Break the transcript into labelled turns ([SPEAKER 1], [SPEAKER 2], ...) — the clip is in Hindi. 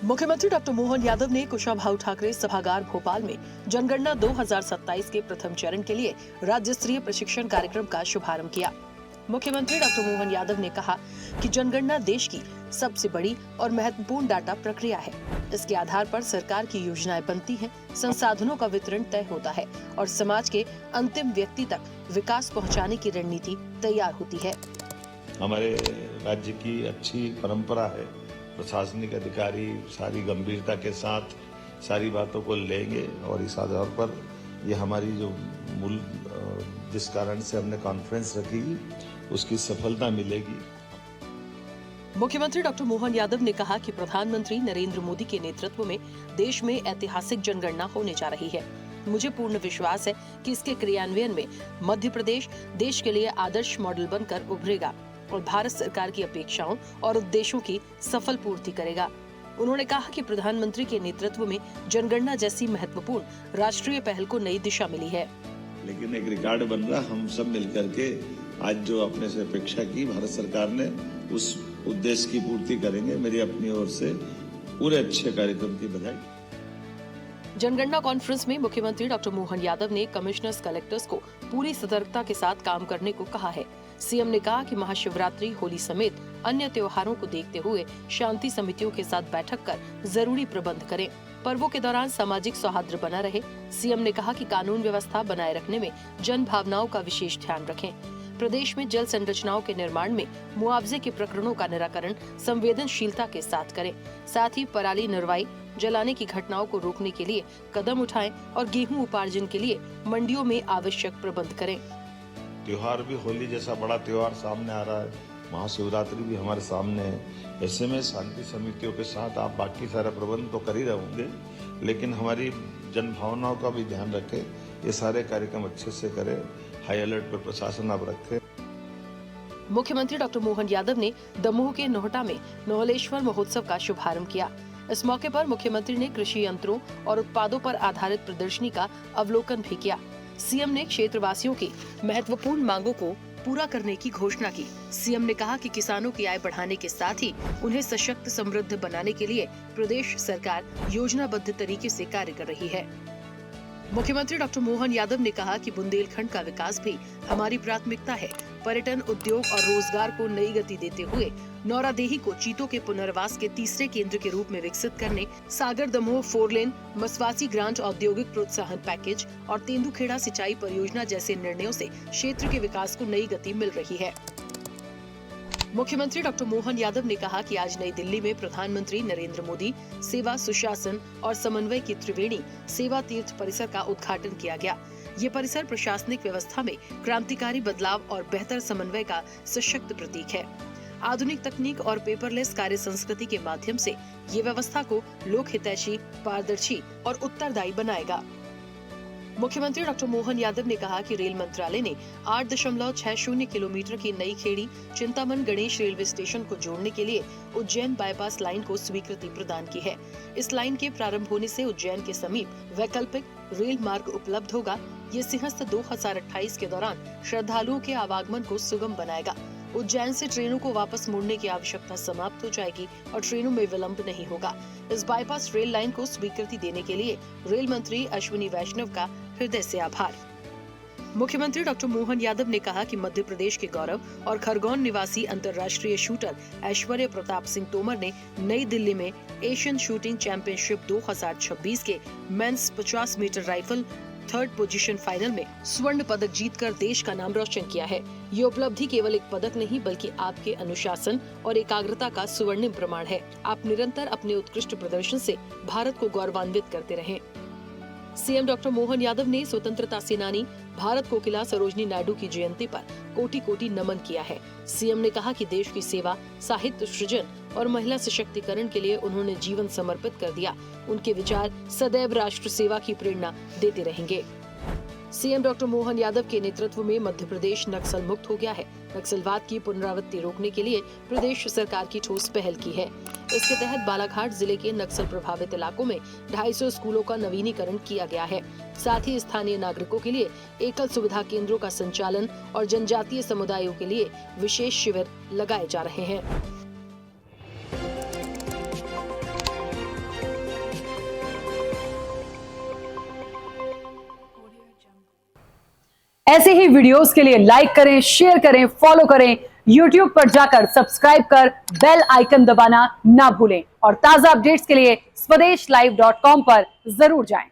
[SPEAKER 1] मुख्यमंत्री डॉक्टर मोहन यादव ने कुशाभाऊ ठाकरे सभागार भोपाल में जनगणना 2027 के प्रथम चरण के लिए राज्य स्तरीय प्रशिक्षण कार्यक्रम का शुभारंभ किया। मुख्यमंत्री डॉक्टर मोहन यादव ने कहा कि जनगणना देश की सबसे बड़ी और महत्वपूर्ण डाटा प्रक्रिया है। इसके आधार पर सरकार की योजनाएं बनती हैं, संसाधनों का वितरण तय होता है और समाज के अंतिम व्यक्ति तक विकास पहुंचाने की रणनीति तैयार होती है।
[SPEAKER 2] हमारे राज्य की अच्छी परंपरा है, प्रशासनिक अधिकारी सारी गंभीरता के साथ सारी बातों को लेंगे और इस आधार पर ये हमारी जो मूल जिस कारण से हमने कॉन्फ्रेंस रखी उसकी सफलता मिलेगी।
[SPEAKER 1] मुख्यमंत्री डॉक्टर मोहन यादव ने कहा कि प्रधानमंत्री नरेंद्र मोदी के नेतृत्व में देश में ऐतिहासिक जनगणना होने जा रही है। मुझे पूर्ण विश्वास है कि इसके क्रियान्वयन में मध्य प्रदेश देश के लिए आदर्श मॉडल बनकर उभरेगा और भारत सरकार की अपेक्षाओं और उद्देश्यों की सफल पूर्ति करेगा। उन्होंने कहा कि प्रधानमंत्री के नेतृत्व में जनगणना जैसी महत्वपूर्ण राष्ट्रीय पहल को नई दिशा मिली है।
[SPEAKER 2] लेकिन एक रिकॉर्ड बन रहा, हम सब मिलकर के आज जो अपने से अपेक्षा की भारत सरकार ने उस उद्देश्य की पूर्ति करेंगे। मेरी अपनी ओर से पूरे अच्छे कार्यक्रम की बधाई।
[SPEAKER 1] जनगणना कॉन्फ्रेंस में मुख्यमंत्री डॉक्टर मोहन यादव ने कमिश्नर्स कलेक्टर्स को पूरी सतर्कता के साथ काम करने को कहा है। सीएम ने कहा कि महाशिवरात्रि, होली समेत अन्य त्योहारों को देखते हुए शांति समितियों के साथ बैठक कर जरूरी प्रबंध करें। पर्वों के दौरान सामाजिक सौहार्द बना रहे। सीएम ने कहा कि कानून व्यवस्था बनाए रखने में जन भावनाओं का विशेष ध्यान रखें। प्रदेश में जल संरचनाओं के निर्माण में मुआवजे के प्रकरणों का निराकरण संवेदनशीलता के साथ करें। साथ ही पराली निर्वाई जलाने की घटनाओं को रोकने के लिए कदम उठाएं और गेहूं उपार्जन के लिए मंडियों में आवश्यक प्रबंध करें।
[SPEAKER 2] त्योहार भी होली जैसा बड़ा त्योहार सामने आ रहा है, महाशिवरात्रि भी हमारे सामने है। ऐसे में शांति समितियों के साथ आप बाकी सारा प्रबंध तो कर ही रहोगे, लेकिन हमारी जन भावनाओं का भी ध्यान रखें। ये सारे कार्यक्रम अच्छे से करें। हाई अलर्ट पर प्रशासन आप रखें।
[SPEAKER 1] मुख्यमंत्री डॉक्टर मोहन यादव ने दमोह के नोहटा में नोहलेश्वर महोत्सव का शुभारंभ किया। इस मौके पर मुख्यमंत्री ने कृषि यंत्रों और उत्पादों पर आधारित प्रदर्शनी का अवलोकन भी किया। सीएम ने क्षेत्रवासियों की महत्वपूर्ण मांगों को पूरा करने की घोषणा की। सीएम ने कहा कि किसानों की आय बढ़ाने के साथ ही उन्हें सशक्त, समृद्ध बनाने के लिए प्रदेश सरकार योजनाबद्ध तरीके से कार्य कर रही है। मुख्यमंत्री डॉक्टर मोहन यादव ने कहा कि बुंदेलखंड का विकास भी हमारी प्राथमिकता है। पर्यटन, उद्योग और रोजगार को नई गति देते हुए नौरादेही को चीतों के पुनर्वास के तीसरे केंद्र के रूप में विकसित करने, सागर दमोह 4 लेन, मसवासी ग्रांट औद्योगिक प्रोत्साहन पैकेज और तेंदुखेड़ा सिंचाई परियोजना जैसे निर्णयों से क्षेत्र के विकास को नई गति मिल रही है। मुख्यमंत्री डॉक्टर मोहन यादव ने कहा कि आज नई दिल्ली में प्रधानमंत्री नरेंद्र मोदी सेवा, सुशासन और समन्वय की त्रिवेणी सेवा तीर्थ परिसर का उद्घाटन किया गया। ये परिसर प्रशासनिक व्यवस्था में क्रांतिकारी बदलाव और बेहतर समन्वय का सशक्त प्रतीक है। आधुनिक तकनीक और पेपरलेस कार्य संस्कृति के माध्यम से ये व्यवस्था को लोक हितैषी, पारदर्शी और उत्तरदायी बनाएगा। मुख्यमंत्री डॉक्टर मोहन यादव ने कहा कि रेल मंत्रालय ने 8.60 किलोमीटर की नई खेड़ी चिंतामन गणेश रेलवे स्टेशन को जोड़ने के लिए उज्जैन बाईपास लाइन को स्वीकृति प्रदान की है। इस लाइन के प्रारंभ होने से उज्जैन के समीप वैकल्पिक रेल मार्ग उपलब्ध होगा। ये सिंहस्थ 2028 के दौरान श्रद्धालुओं के आवागमन को सुगम बनाएगा। उज्जैन से ट्रेनों को वापस मुड़ने की आवश्यकता समाप्त हो जाएगी और ट्रेनों में विलंब नहीं होगा। इस बाईपास रेल लाइन को स्वीकृति देने के लिए रेल मंत्री अश्विनी वैष्णव का हृदय से आभार। मुख्यमंत्री डॉक्टर मोहन यादव ने कहा कि मध्य प्रदेश के गौरव और खरगोन निवासी अंतर्राष्ट्रीय शूटर ऐश्वर्य प्रताप सिंह तोमर ने नई दिल्ली में एशियन शूटिंग चैंपियनशिप 2026 के men's 50 metre rifle 3rd position final में स्वर्ण पदक जीतकर देश का नाम रोशन किया है। ये उपलब्धि केवल एक पदक नहीं बल्कि आपके अनुशासन और एकाग्रता का स्वर्णिम प्रमाण है। आप निरंतर अपने उत्कृष्ट प्रदर्शन से भारत को गौरवान्वित करते रहें। सीएम डॉक्टर मोहन यादव ने स्वतंत्रता सेनानी भारत कोकिला सरोजनी नायडू की जयंती पर कोटि-कोटि नमन किया है। सीएम ने कहा कि देश की सेवा, साहित्य सृजन और महिला सशक्तिकरण के लिए उन्होंने जीवन समर्पित कर दिया। उनके विचार सदैव राष्ट्र सेवा की प्रेरणा देते रहेंगे। सीएम डॉक्टर मोहन यादव के नेतृत्व में मध्य प्रदेश नक्सल मुक्त हो गया है। नक्सलवाद की पुनरावृत्ति रोकने के लिए प्रदेश सरकार की ठोस पहल की है। इसके तहत बालाघाट जिले के नक्सल प्रभावित इलाकों में 250 स्कूलों का नवीनीकरण किया गया है। साथ ही स्थानीय नागरिकों के लिए एकल सुविधा केंद्रों का संचालन और जनजातीय समुदायों के लिए विशेष शिविर लगाए जा रहे हैं।
[SPEAKER 3] ऐसे ही वीडियोस के लिए लाइक करें, शेयर करें, फॉलो करें। YouTube पर जाकर सब्सक्राइब कर बेल आइकन दबाना ना भूलें और ताजा अपडेट्स के लिए swedeshlive.com पर जरूर जाएं।